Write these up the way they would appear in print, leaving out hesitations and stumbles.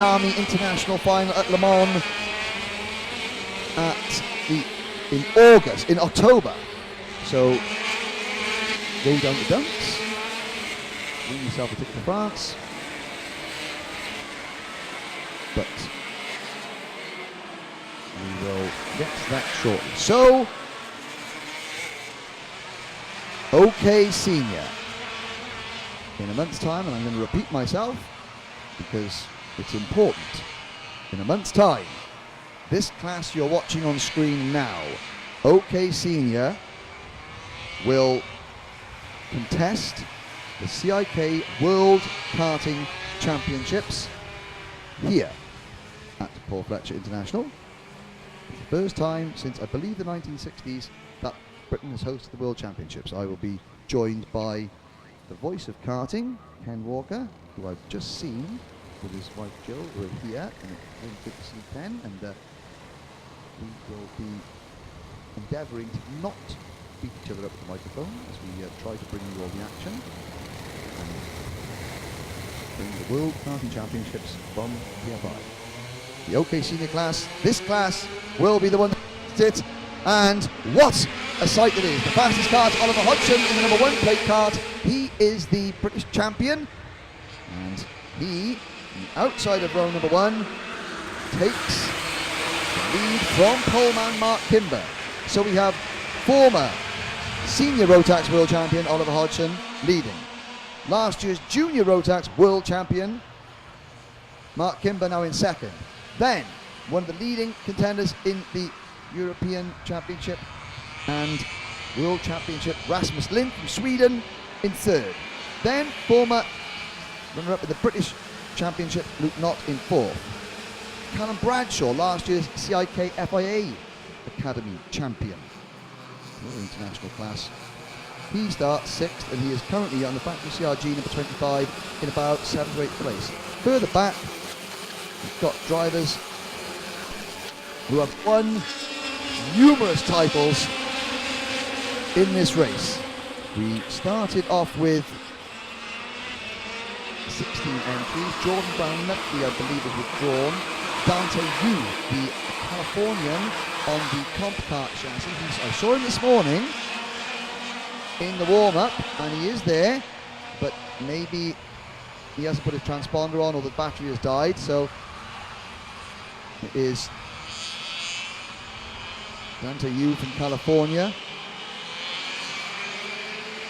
Army International Final at Le Mans in October. So go down the dumps, win yourself a ticket to France. But we will get to that shortly. So, OK Senior. In a month's time, and I'm going to repeat myself because it's important. In a month's time, this class you're watching on screen now, OK Senior, will contest the CIK World Karting Championships here at Paul Fletcher International. It's the first time since, I believe, the 1960s that Britain has hosted the World Championships. I will be joined by the voice of karting, Ken Walker, who I've just seen with his wife Jill, who are here, and it's really good to see Ken, and we will be endeavouring to not beat each other up with the microphone as we try to bring you all the action and bring the World Karting Championships from PFI. The OK Senior class, this class will be the one that it, and what a sight it is. The fastest kart, Oliver Hodgson, in the number 1 plate kart. He is the British champion, and he, outside of row number 1, takes the lead from poleman Mark Kimber. So we have former senior Rotax world champion Oliver Hodgson leading. Last year's junior Rotax world champion Mark Kimber now in second. Then one of the leading contenders in the European Championship and World Championship, Rasmus Lind from Sweden, in third. Then former runner-up in the British Championship, Luke Knott, in fourth. Callum Bradshaw, last year's CIK FIA Academy champion, another international class. He starts sixth, and he is currently on the factory CRG number 25 in about 7th or 8th place. Further back, we've got drivers who have won numerous titles in this race. We started off with 16 entries. Jordan Brown Nutley, I believe, is withdrawn. Dante Yu, the Californian on the comp kart chassis. I saw him this morning in the warm-up, and he is there, but maybe he hasn't put his transponder on or the battery has died, so it is Dante Yu from California.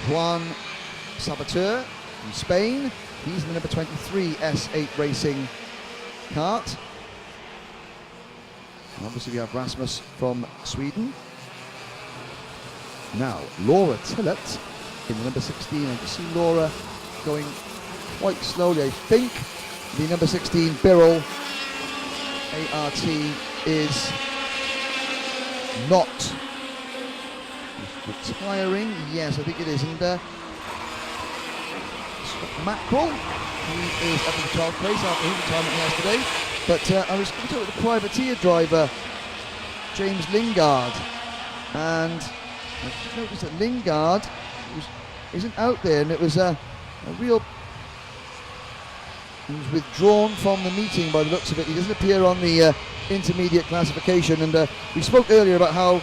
Juan Sabater from Spain. He's in the number 23 S8 Racing kart. And obviously we have Rasmus from Sweden. Now, Laura Tillett in the number 16. And you see Laura going quite slowly. I think the number 16 Birrell ART is not retiring. Yes, I think it is. And Scott Mackerel, he is up in the 12th place after his retirement yesterday. But I was going to talk with the privateer driver, James Lingard, and I just noticed that Lingard isn't out there, and it was a real... He was withdrawn from the meeting by the looks of it. He doesn't appear on the intermediate classification, and we spoke earlier about how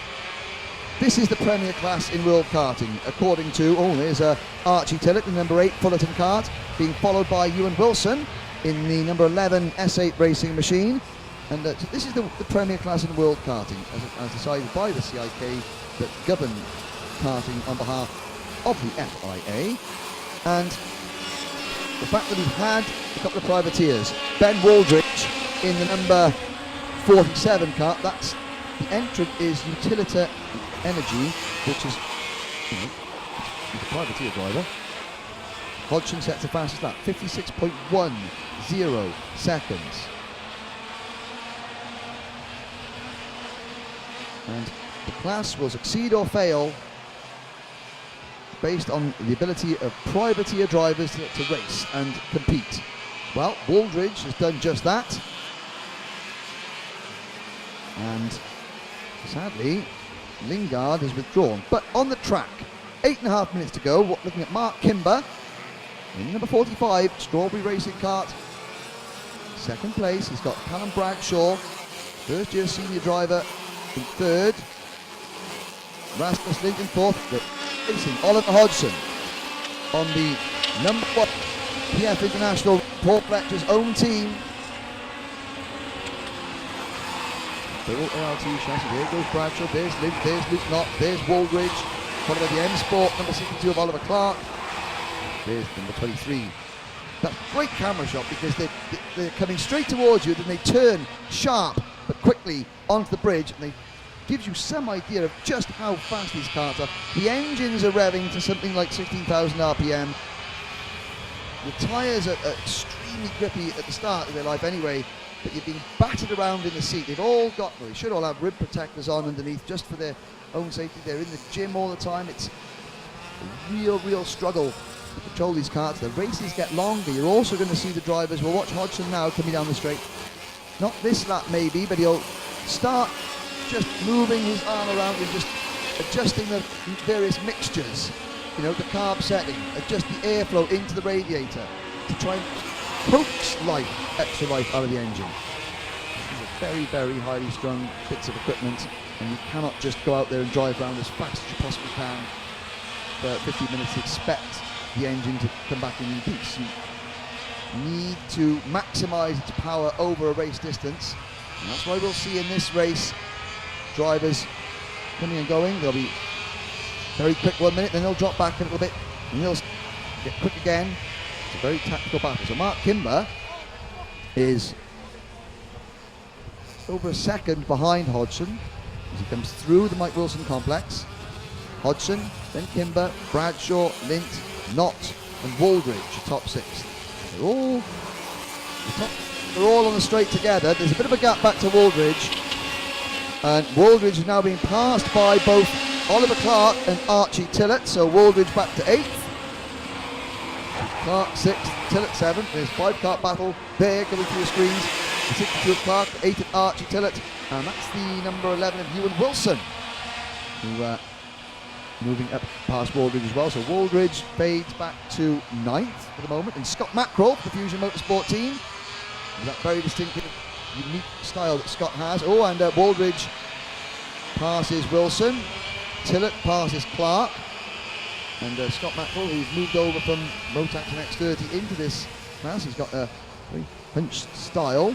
this is the premier class in world karting, according to, there's Archie Tillett in number 8 Fullerton kart, being followed by Ewan Wilson in the number 11 S8 Racing machine. And so this is the premier class in world karting, as decided by the CIK that govern karting on behalf of the FIA. And the fact that we've had a couple of privateers, Ben Waldridge in the number 47 kart, that's the entrant is Utilita Energy, which is he's a privateer driver. Hodgson sets the fastest lap, 56.10 seconds. And the class will succeed or fail based on the ability of privateer drivers to race and compete. Well, Waldridge has done just that. And sadly, Lingard is withdrawn. But on the track, 8.5 minutes to go, looking at Mark Kimber in number 45, Strawberry Racing Kart, second place. He's got Callum Bradshaw, first-year senior driver, in third. Rasmus Lint in fourth. They're racing Oliver Hodgson on the number 1 PF International Paul Fletcher's own team. Full ALT chassis. There goes Bradshaw. There's Lint. There's Luke Knott. There's Waldridge. Followed by the M Sport number 62 of Oliver Clark. There's number 23. That's a great camera shot because they're coming straight towards you, then they turn sharp but quickly onto the bridge, and they gives you some idea of just how fast these karts are. The engines are revving to something like 16,000 RPM. The tyres are extremely grippy at the start of their life anyway, but you're being battered around in the seat. They've all got, well, they should all have rib protectors on underneath just for their own safety. They're in the gym all the time. It's a real struggle to control these karts. The races get longer. You're also going to see the drivers. We'll watch Hodgson now coming down the straight. Not this lap maybe, but he'll start just moving his arm around and just adjusting the various mixtures, you know, the carb setting, adjust the airflow into the radiator to try and coax extra life out of the engine. These are very highly strung bits of equipment, and you cannot just go out there and drive around as fast as you possibly can for 50 minutes to expect the engine to come back in peace. You need to maximise its power over a race distance, and that's why we'll see in this race drivers coming and going. They'll be very quick 1 minute, then they'll drop back a little bit, and they'll get quick again. It's a very tactical battle. So Mark Kimber is over a second behind Hodgson as he comes through the Mike Wilson complex. Hodgson, then Kimber, Bradshaw, Lint, Knott, and Waldridge, top 6. They're all on the straight together. There's a bit of a gap back to Waldridge. And Waldridge is now being passed by both Oliver Clark and Archie Tillett. So Waldridge back to 8th. Clark 6th, Tillett 7th. There's 5-kart battle there going through the screens. The 62 of Clark, 8th of Archie Tillett. And that's the number 11 of Ewan Wilson, who moving up past Waldridge as well. So Waldridge fades back to 9th for the moment. And Scott Mackrell, the Fusion Motorsport team, with that very distinctive, unique style that Scott has. Oh, and Waldridge passes Wilson. Tillett passes Clark. And Scott Mackrell, who's moved over from Rotax and X30 into this class, he's got a very punched style.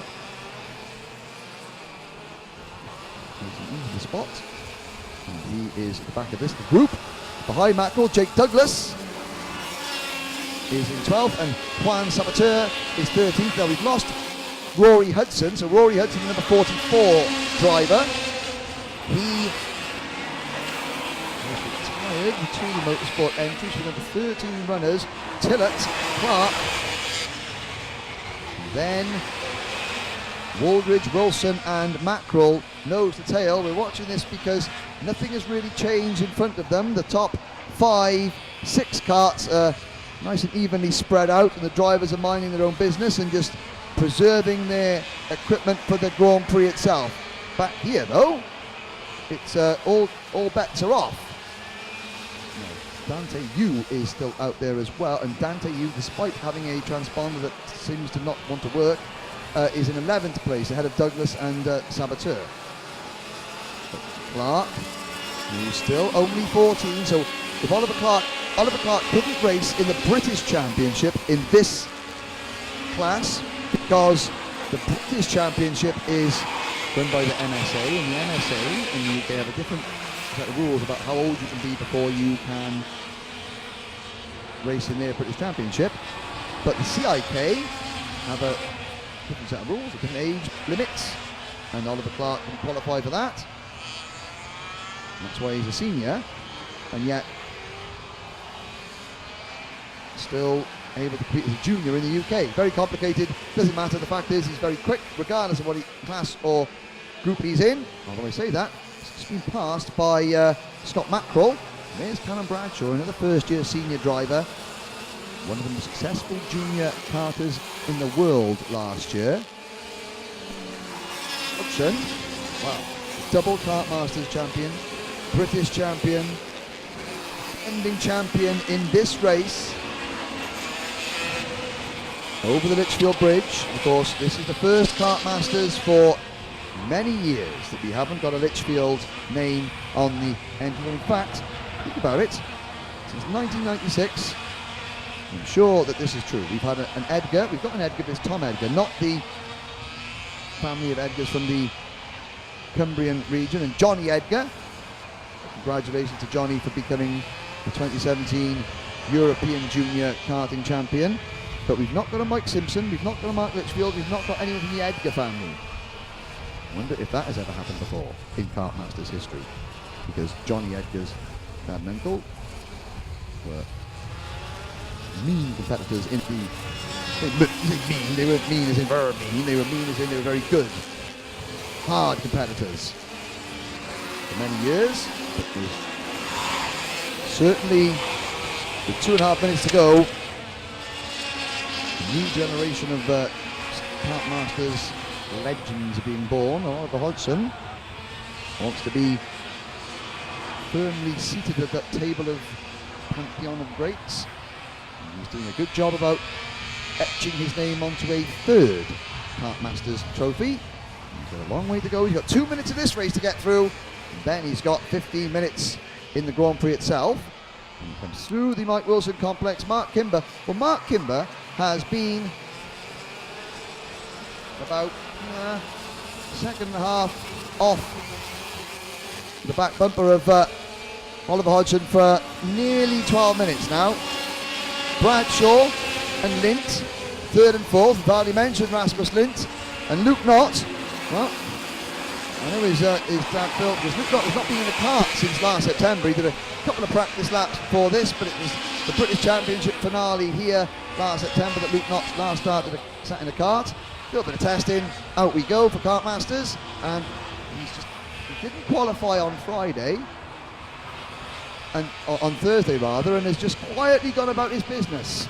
Into the spot. And he is at the back of this group. Behind Mackrell, Jake Douglas is in 12th, and Juan Sabater is 13th. Now we've lost Rory Hudson, so Rory Hudson, number 44 driver. He was retired between the motorsport entries with number 13 runners, Tillett, Clark, then Waldridge, Wilson and Mackrell nose to tail. We're watching this because nothing has really changed in front of them. The top 5, 6 karts are nice and evenly spread out, and the drivers are minding their own business and just preserving their equipment for the Grand Prix itself. Back here though, it's all bets are off. Dante Yu is still out there as well, and Dante Yu, despite having a transponder that seems to not want to work, is in 11th place ahead of Douglas and Sabater. Clark, who's still only 14, so if Oliver Clark couldn't race in the British Championship in this class, because the British Championship is run by the MSA, and the MSA in the UK have a different set of rules about how old you can be before you can race in their British Championship. But the CIK have a different set of rules, different age limits, and Oliver Clark can qualify for that. And that's why he's a senior, and yet still able to compete as a junior in the UK. Very complicated, doesn't matter. The fact is he's very quick, regardless of what class or group he's in. Although I say that, it's been passed by Scott Mackrell. There's Callum Bradshaw, another first-year senior driver. One of the most successful junior karters in the world last year. Hudson, wow, double Kart Masters champion, British champion, defending champion in this race. over the Lichfield Bridge. Of course, this is the first Kart Masters for many years that we haven't got a Lichfield name on the entry. In fact, think about it, since 1996, I'm sure that this is true. We've had an Edgar, we've got an Edgar, but it's Tom Edgar, not the family of Edgars from the Cumbrian region, and Johnny Edgar. Congratulations to Johnny for becoming the 2017 European Junior Karting Champion. But we've not got a Mike Simpson, we've not got a Mark Litchfield, we've not got anyone from the Edgar family. I wonder if that has ever happened before in Kart Masters history, because Johnny Edgar's dad and uncle were mean competitors in the... They weren't mean as in very mean, they were mean as in they were very good, hard competitors for many years. But there's certainly, with 2.5 minutes to go, a new generation of Kart Masters legends are being born. Oliver Hodgson wants to be firmly seated at that table of pantheon of greats. And he's doing a good job about etching his name onto a third Kart Masters trophy. He's got a long way to go. He's got 2 minutes of this race to get through, and then he's got 15 minutes in the Grand Prix itself. And he comes through the Mike Wilson complex. Mark Kimber. Well, Mark Kimber has been about a second and a half off the back bumper of Oliver Hodgson for nearly 12 minutes now. Bradshaw and Lint, third and fourth. We've already mentioned Rasmus Lint and Luke Knott. Well, I know his dad Phil, because Luke Knott has not been in the kart since last September. He did a couple of practice laps before this, but it was the British Championship finale here last September that Luke Knott last sat in a kart. A little bit of testing, out we go for Kart Masters, and he didn't qualify on Friday, and on Thursday rather, and has just quietly gone about his business.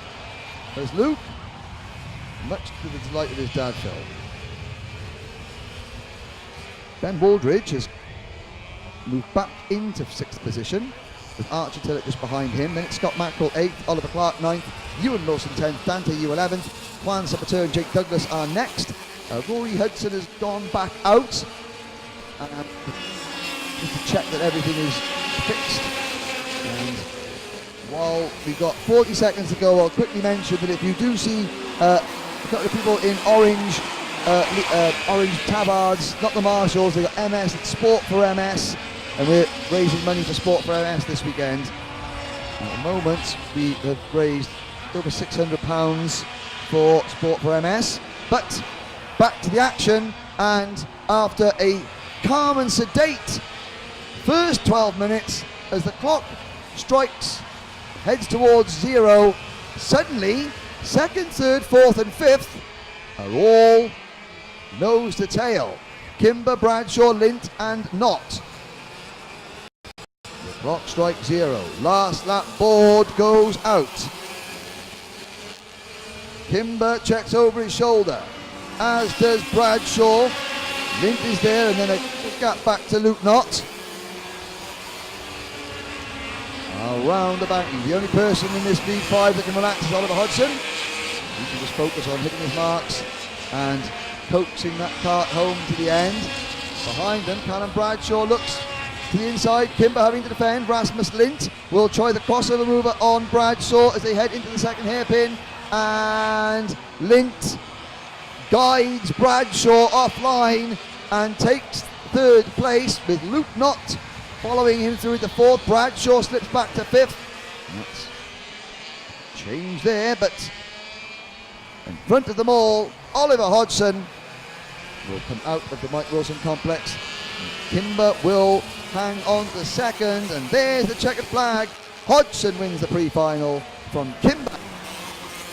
There's Luke, much to the delight of his dad Phil. Ben Waldridge has moved back into 6th position, with Archie Tillett just behind him. Then it's Scott Mackerel 8th, Oliver Clark 9th, Ewan Lawson 10th, Dante Yu 11th, Juan Sabater and Jake Douglas are next. Rory Hudson has gone back out. Just to check that everything is fixed. And while we've got 40 seconds to go, I'll quickly mention that if you do see a couple of people in orange tabards, not the Marshalls, they've got MS, it's Sport for MS, and we're raising money for Sport for MS this weekend. At the moment, we have raised over £600 for Sport for MS, but back to the action, and after a calm and sedate first 12 minutes, as the clock strikes, heads towards 0, suddenly second, third, fourth and fifth are all nose to tail. Kimber, Bradshaw, Lint and Knott. The clock strikes 0. Last lap board goes out. Kimber checks over his shoulder, as does Bradshaw. Lint is there, and then a gap back to Luke Knott. Around the back, the only person in this lead 5 that can relax is Oliver Hodgson. He can just focus on hitting his marks and coaxing that kart home to the end. Behind them, Callum Bradshaw looks to the inside. Kimber having to defend. Rasmus Lint will try the crossover mover on Bradshaw as they head into the second hairpin. And Lint guides Bradshaw offline and takes third place, with Luke Knott following him through the fourth. Bradshaw slips back to 5th. That's change there, but in front of them all, Oliver Hodgson will come out of the Mike Wilson complex. Kimber will hang on to second, and there's the checkered flag. Hodgson wins the pre-final from Kimber,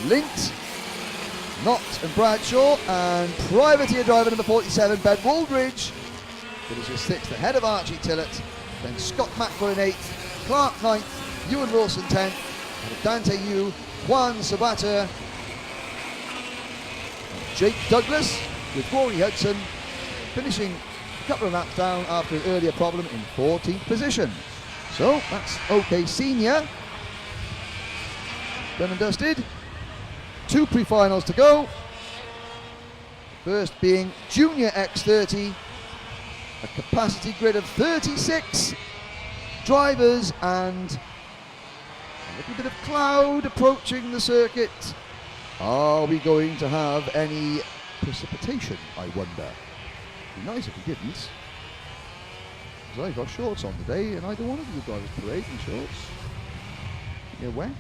Lint, Knott and Bradshaw, and privateer driver number 47, Ben Waldridge, finishes 6th ahead of Archie Tillett. Then Scott Mackerel in 8th, Clark 9th, Ewan Wilson 10th, and Dante Yu, Juan Sabater, Jake Douglas with Rory Hudson finishing a couple of laps down after an earlier problem in 14th position. So that's OK Senior done and dusted. 2 pre-finals to go. First being Junior X30, a capacity grid of 36 drivers and a little bit of cloud approaching the circuit. Are we going to have any precipitation, I wonder? It'd be nice if we didn't. Because I got shorts on today and I don't want to do a driver's parade in shorts. Get wet.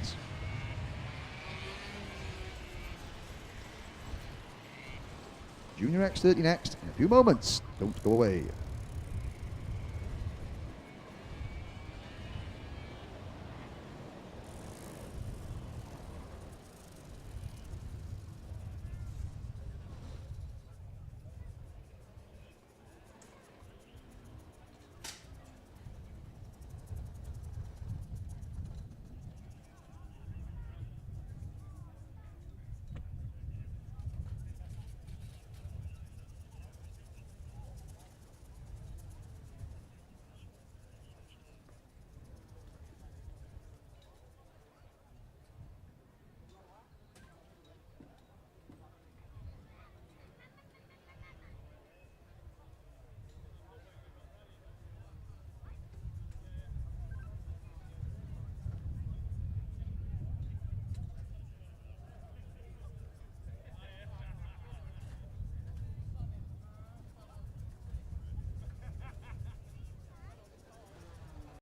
Junior X30 next in a few moments. Don't go away.